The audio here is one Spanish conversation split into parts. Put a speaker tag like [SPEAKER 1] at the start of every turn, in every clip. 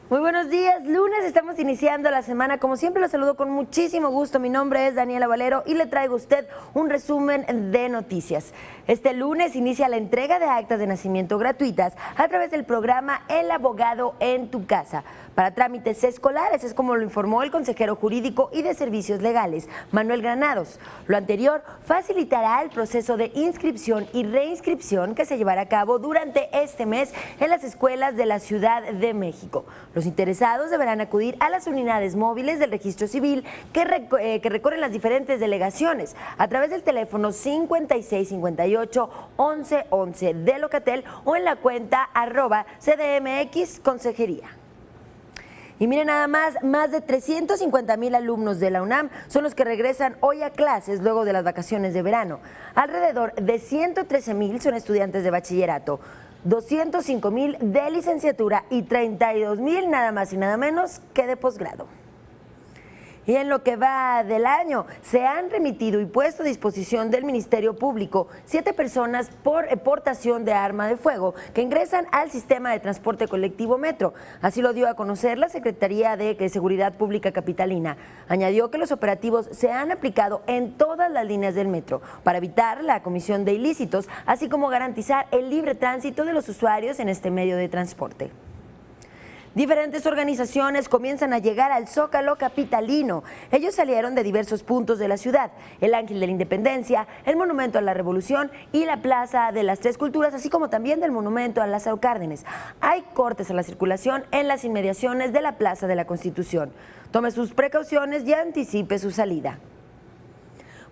[SPEAKER 1] Muy buenos días, lunes, estamos iniciando la semana. Como siempre, los saludo con muchísimo gusto. Mi nombre es Daniela Valero y le traigo a usted un resumen de noticias. Este lunes inicia la entrega de actas de nacimiento gratuitas a través del programa El Abogado en tu Casa para trámites escolares, es como lo informó el consejero jurídico y de servicios legales, Manuel Granados. Lo anterior facilitará el proceso de inscripción y reinscripción que se llevará a cabo durante este mes en las escuelas de la Ciudad de México. Los interesados deberán acudir a las unidades móviles del registro civil que recorren las diferentes delegaciones a través del teléfono 5658-1111 de Locatel o en la cuenta @CDMX Consejería. Y miren nada más de 350,000 alumnos de la UNAM son los que regresan hoy a clases luego de las vacaciones de verano. Alrededor de 113,000 son estudiantes de bachillerato, 205,000 de licenciatura y 32,000 nada más y nada menos que de posgrado. Y en lo que va del año, se han remitido y puesto a disposición del Ministerio Público 7 personas por portación de arma de fuego que ingresan al sistema de transporte colectivo Metro. Así lo dio a conocer la Secretaría de Seguridad Pública Capitalina. Añadió que los operativos se han aplicado en todas las líneas del metro para evitar la comisión de ilícitos, así como garantizar el libre tránsito de los usuarios en este medio de transporte. Diferentes organizaciones comienzan a llegar al Zócalo capitalino. Ellos salieron de diversos puntos de la ciudad: el Ángel de la Independencia, el Monumento a la Revolución y la Plaza de las Tres Culturas, así como también del Monumento a Lázaro Cárdenas. Hay cortes a la circulación en las inmediaciones de la Plaza de la Constitución. Tome sus precauciones y anticipe su salida.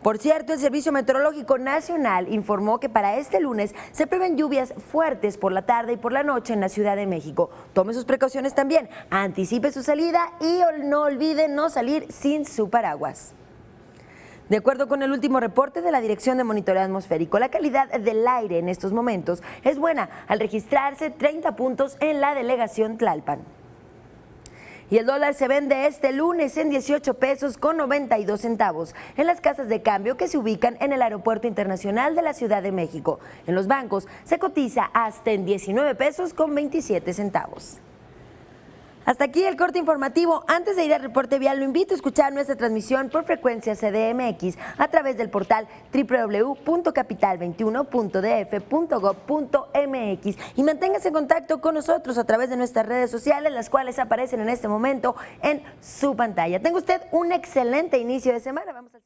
[SPEAKER 1] Por cierto, el Servicio Meteorológico Nacional informó que para este lunes se prevén lluvias fuertes por la tarde y por la noche en la Ciudad de México. Tome sus precauciones también, anticipe su salida y no olvide no salir sin su paraguas. De acuerdo con el último reporte de la Dirección de Monitoreo Atmosférico, la calidad del aire en estos momentos es buena al registrarse 30 puntos en la delegación Tlalpan. Y el dólar se vende este lunes en 18 pesos con 92 centavos en las casas de cambio que se ubican en el Aeropuerto Internacional de la Ciudad de México. En los bancos se cotiza hasta en 19 pesos con 27 centavos. Hasta aquí el corte informativo. Antes de ir al reporte vial, lo invito a escuchar nuestra transmisión por frecuencia CDMX a través del portal www.capital21.df.gov.mx y manténgase en contacto con nosotros a través de nuestras redes sociales, las cuales aparecen en este momento en su pantalla. Tenga usted un excelente inicio de semana. Vamos a